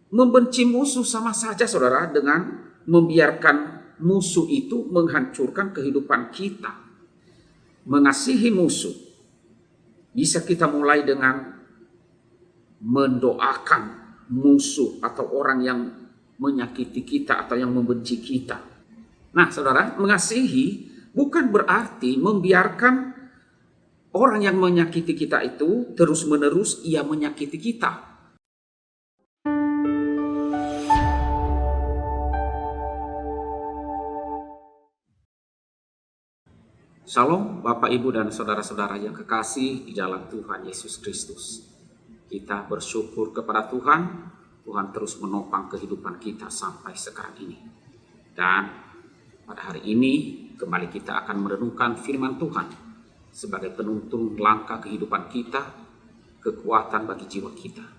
Membenci musuh sama saja saudara dengan membiarkan musuh itu menghancurkan kehidupan kita. Mengasihi musuh bisa kita mulai dengan mendoakan musuh atau orang yang menyakiti kita atau yang membenci kita. Nah saudara, mengasihi bukan berarti membiarkan orang yang menyakiti kita itu terus-menerus ia menyakiti kita. Shalom Bapak Ibu dan saudara-saudara yang kekasih di dalam Tuhan Yesus Kristus. Kita bersyukur kepada Tuhan, Tuhan terus menopang kehidupan kita sampai sekarang ini. Dan pada hari ini kembali kita akan merenungkan firman Tuhan sebagai penuntun langkah kehidupan kita, kekuatan bagi jiwa kita.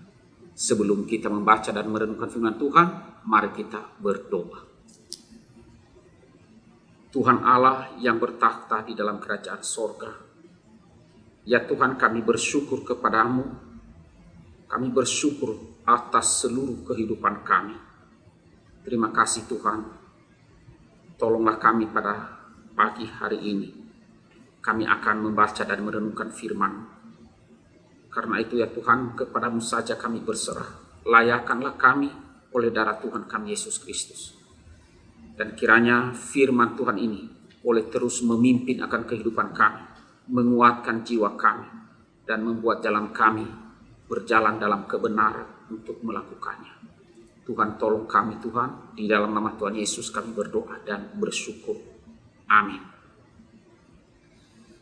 Sebelum kita membaca dan merenungkan firman Tuhan, mari kita berdoa. Tuhan Allah yang bertakhta di dalam kerajaan sorga, ya Tuhan, kami bersyukur kepadamu. Kami bersyukur atas seluruh kehidupan kami. Terima kasih Tuhan. Tolonglah kami pada pagi hari ini. Kami akan membaca dan merenungkan firman. Karena itu ya Tuhan, kepadamu saja kami berserah. Layakanlah kami oleh darah Tuhan kami Yesus Kristus. Dan kiranya firman Tuhan ini boleh terus memimpin akan kehidupan kami, menguatkan jiwa kami, dan membuat jalan kami berjalan dalam kebenaran untuk melakukannya. Tuhan tolong kami Tuhan, di dalam nama Tuhan Yesus kami berdoa dan bersyukur. Amin.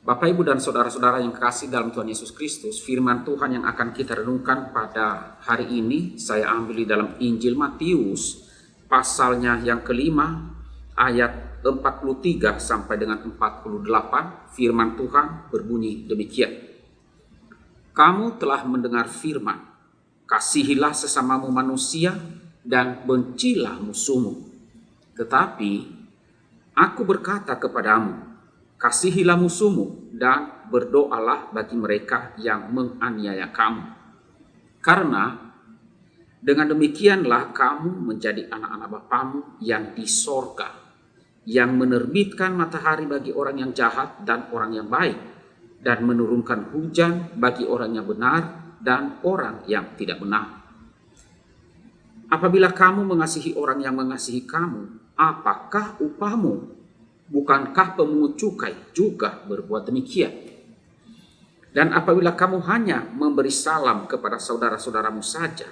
Bapak Ibu dan saudara-saudara yang kekasih dalam Tuhan Yesus Kristus, firman Tuhan yang akan kita renungkan pada hari ini saya ambil di dalam Injil Matius, pasalnya yang kelima, ayat 43 sampai dengan 48, firman Tuhan berbunyi demikian. Kamu telah mendengar firman, kasihilah sesamamu manusia dan bencilah musuhmu. Tetapi aku berkata kepadamu, kasihilah musuhmu dan berdoalah bagi mereka yang menganiaya kamu. Karena dengan demikianlah kamu menjadi anak-anak Bapamu yang di sorga, yang menerbitkan matahari bagi orang yang jahat dan orang yang baik, dan menurunkan hujan bagi orang yang benar dan orang yang tidak benar. Apabila kamu mengasihi orang yang mengasihi kamu, apakah upahmu? Bukankah pemungut cukai juga berbuat demikian? Dan apabila kamu hanya memberi salam kepada saudara-saudaramu saja,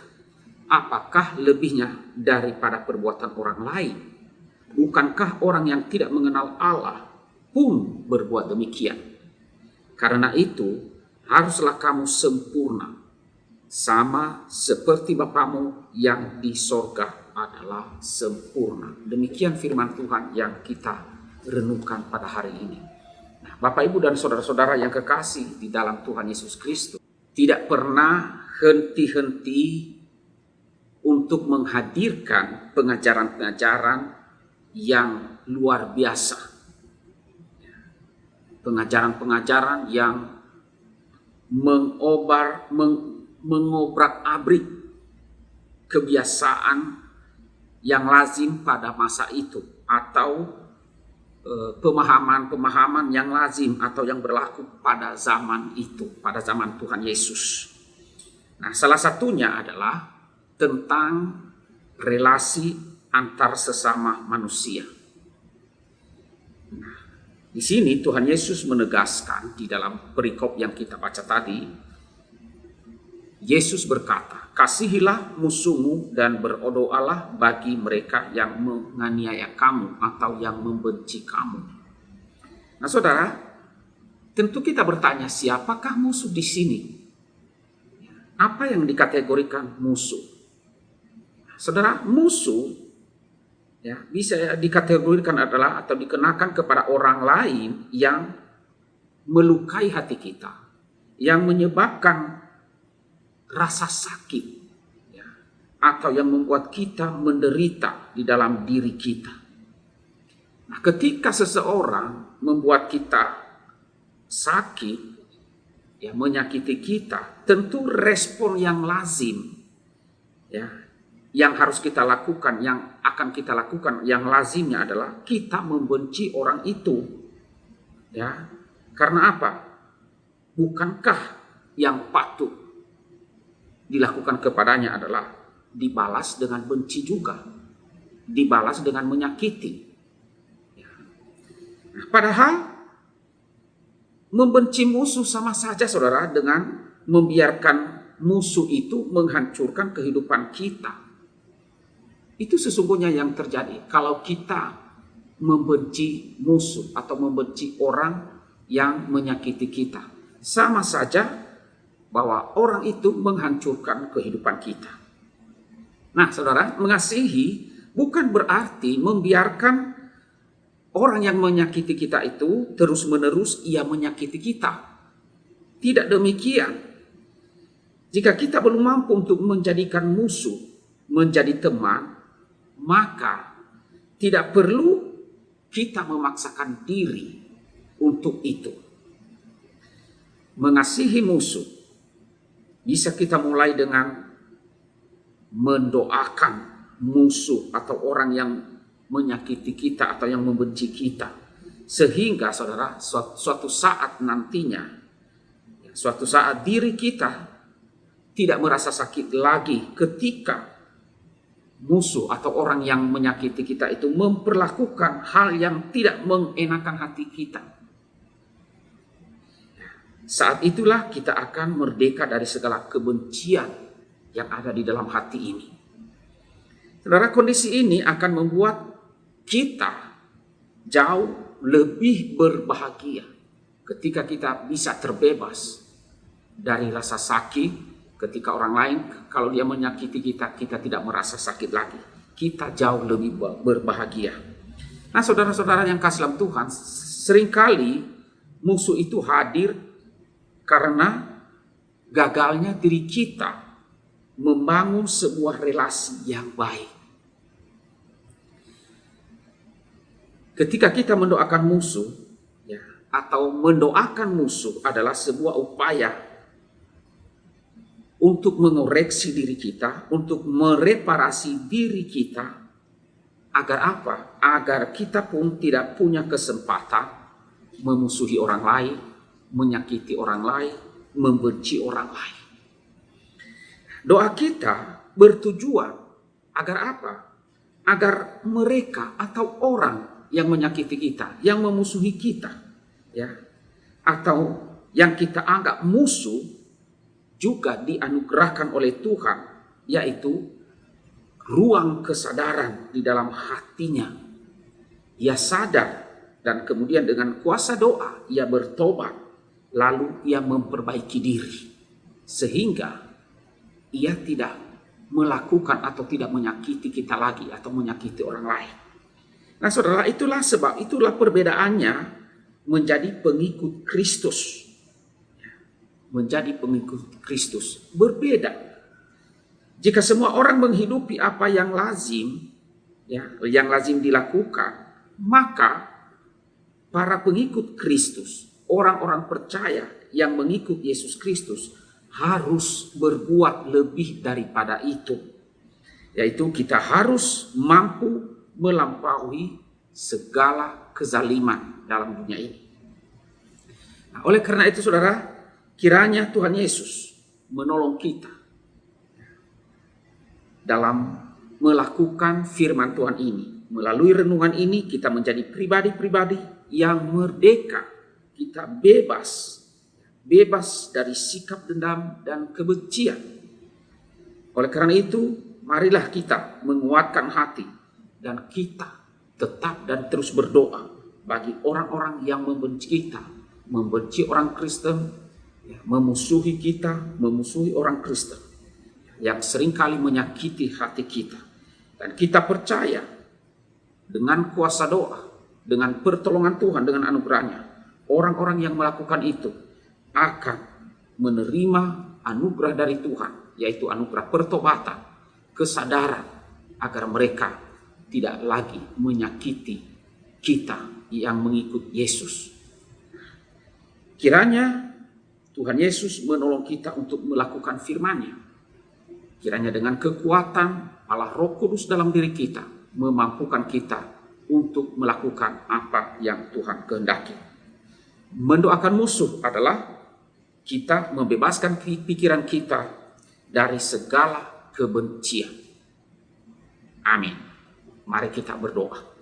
apakah lebihnya daripada perbuatan orang lain? Bukankah orang yang tidak mengenal Allah pun berbuat demikian? Karena itu, haruslah kamu sempurna, sama seperti Bapamu yang di sorga adalah sempurna. Demikian firman Tuhan yang kita renungkan pada hari ini. Nah, Bapak Ibu dan saudara-saudara yang kekasih di dalam Tuhan Yesus Kristus, tidak pernah henti-henti untuk menghadirkan pengajaran-pengajaran yang luar biasa. Pengajaran-pengajaran yang mengobrak-abrik kebiasaan yang lazim pada masa itu, atau pemahaman-pemahaman yang lazim atau yang berlaku pada zaman itu, pada zaman Tuhan Yesus. Nah, salah satunya adalah tentang relasi antar sesama manusia. Nah, di sini Tuhan Yesus menegaskan di dalam perikop yang kita baca tadi, Yesus berkata, kasihilah musuhmu dan berdoalah bagi mereka yang menganiaya kamu atau yang membenci kamu. Nah saudara, tentu kita bertanya, siapakah musuh di sini? Apa yang dikategorikan musuh? Saudara, musuh ya bisa dikategorikan adalah atau dikenakan kepada orang lain yang melukai hati kita, yang menyebabkan rasa sakit ya, atau yang membuat kita menderita di dalam diri kita. Nah, ketika seseorang membuat kita sakit ya, menyakiti kita, tentu respon yang lazim ya yang harus kita lakukan, yang akan kita lakukan, yang lazimnya adalah kita membenci orang itu. Ya, karena apa? Bukankah yang patut dilakukan kepadanya adalah dibalas dengan benci juga, dibalas dengan menyakiti. Ya. Nah, padahal membenci musuh sama saja, saudara, dengan membiarkan musuh itu menghancurkan kehidupan kita. Itu sesungguhnya yang terjadi kalau kita membenci musuh atau membenci orang yang menyakiti kita. Sama saja bahwa orang itu menghancurkan kehidupan kita. Nah, saudara, mengasihi bukan berarti membiarkan orang yang menyakiti kita itu terus-menerus ia menyakiti kita. Tidak demikian. Jika kita belum mampu untuk menjadikan musuh menjadi teman, maka tidak perlu kita memaksakan diri untuk itu. Mengasihi musuh bisa kita mulai dengan mendoakan musuh atau orang yang menyakiti kita atau yang membenci kita. Sehingga saudara, suatu saat nantinya, suatu saat diri kita tidak merasa sakit lagi ketika musuh atau orang yang menyakiti kita itu memperlakukan hal yang tidak mengenakan hati kita. Saat itulah kita akan merdeka dari segala kebencian yang ada di dalam hati ini. Saudara, kondisi ini akan membuat kita jauh lebih berbahagia ketika kita bisa terbebas dari rasa sakit. Ketika orang lain kalau dia menyakiti kita, kita tidak merasa sakit lagi. Kita jauh lebih berbahagia. Nah, saudara-saudara yang kasih dalam Tuhan, seringkali musuh itu hadir karena gagalnya diri kita membangun sebuah relasi yang baik. Ketika kita mendoakan musuh, ya, atau mendoakan musuh adalah sebuah upaya untuk mengoreksi diri kita, untuk mereparasi diri kita. Agar apa? Agar kita pun tidak punya kesempatan memusuhi orang lain, menyakiti orang lain, membenci orang lain. Doa kita bertujuan agar apa? Agar mereka atau orang yang menyakiti kita, yang memusuhi kita, ya, atau yang kita anggap musuh, juga dianugerahkan oleh Tuhan, yaitu ruang kesadaran di dalam hatinya. Ia sadar dan kemudian dengan kuasa doa ia bertobat, lalu ia memperbaiki diri sehingga ia tidak melakukan atau tidak menyakiti kita lagi atau menyakiti orang lain. Nah, saudara, itulah perbedaannya menjadi pengikut Kristus. Menjadi pengikut Kristus berbeda. Jika semua orang menghidupi apa yang lazim, ya, yang lazim dilakukan, maka para pengikut Kristus, orang-orang percaya yang mengikut Yesus Kristus harus berbuat lebih daripada itu. Yaitu kita harus mampu melampaui segala kezaliman dalam dunia ini. Nah, oleh karena itu, saudara, kiranya Tuhan Yesus menolong kita dalam melakukan firman Tuhan ini. Melalui renungan ini kita menjadi pribadi-pribadi yang merdeka. Kita bebas dari sikap dendam dan kebencian. Oleh karena itu, marilah kita menguatkan hati dan kita tetap dan terus berdoa bagi orang-orang yang membenci kita, membenci orang Kristen, memusuhi kita, memusuhi orang Kristen yang seringkali menyakiti hati kita. Dan kita percaya dengan kuasa doa, dengan pertolongan Tuhan, dengan anugerahnya, orang-orang yang melakukan itu akan menerima anugerah dari Tuhan, yaitu anugerah pertobatan, kesadaran, agar mereka tidak lagi menyakiti kita yang mengikut Yesus. Kiranya Tuhan Yesus menolong kita untuk melakukan firman-Nya. Kiranya dengan kekuatan Allah Roh Kudus dalam diri kita memampukan kita untuk melakukan apa yang Tuhan kehendaki. Mendoakan musuh adalah kita membebaskan pikiran kita dari segala kebencian. Amin. Mari kita berdoa.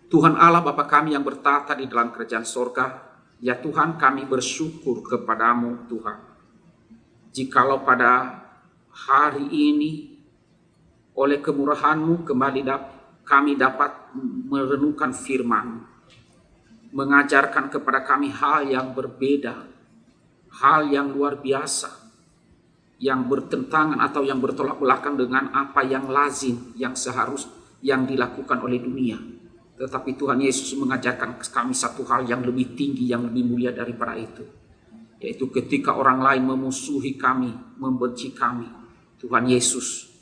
Tuhan Allah Bapa kami yang bertata di dalam kerajaan sorga, ya Tuhan, kami bersyukur kepadamu Tuhan. Jikalau pada hari ini oleh kemurahan-Mu kembali kami dapat merenungkan firman, mengajarkan kepada kami hal yang berbeda, hal yang luar biasa, yang bertentangan atau yang bertolak belakang dengan apa yang lazim, yang yang dilakukan oleh dunia. Tetapi Tuhan Yesus mengajarkan kami satu hal yang lebih tinggi, yang lebih mulia daripada itu, yaitu ketika orang lain memusuhi kami, membenci kami, Tuhan Yesus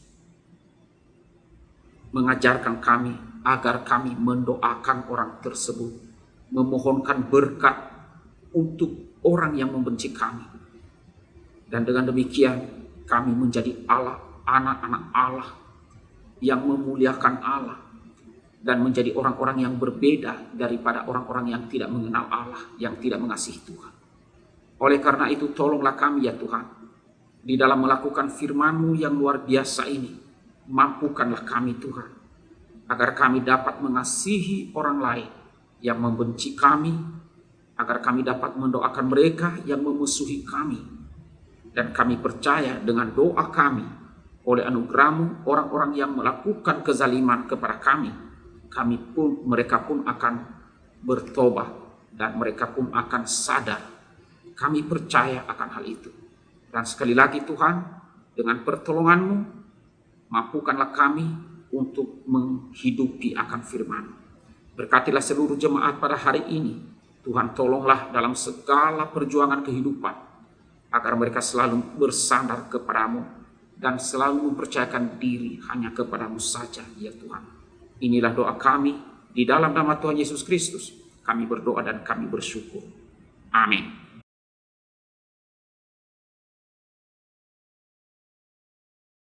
mengajarkan kami agar kami mendoakan orang tersebut, memohonkan berkat untuk orang yang membenci kami. Dan dengan demikian kami menjadi anak-anak Allah yang memuliakan Allah dan menjadi orang-orang yang berbeda daripada orang-orang yang tidak mengenal Allah, yang tidak mengasihi Tuhan. Oleh karena itu tolonglah kami ya Tuhan, di dalam melakukan firman-Mu yang luar biasa ini, mampukanlah kami Tuhan, agar kami dapat mengasihi orang lain yang membenci kami, agar kami dapat mendoakan mereka yang memusuhi kami. Dan kami percaya dengan doa kami, oleh anugerah-Mu, orang-orang yang melakukan kezaliman kepada kami mereka pun akan bertobat dan mereka pun akan sadar. Kami percaya akan hal itu. Dan sekali lagi Tuhan, dengan pertolongan-Mu, mampukanlah kami untuk menghidupi akan firman. Berkatilah seluruh jemaat pada hari ini. Tuhan, tolonglah dalam segala perjuangan kehidupan, agar mereka selalu bersandar kepadamu dan selalu mempercayakan diri hanya kepadamu saja ya Tuhan. Inilah doa kami di dalam nama Tuhan Yesus Kristus. Kami berdoa dan kami bersyukur. Amin.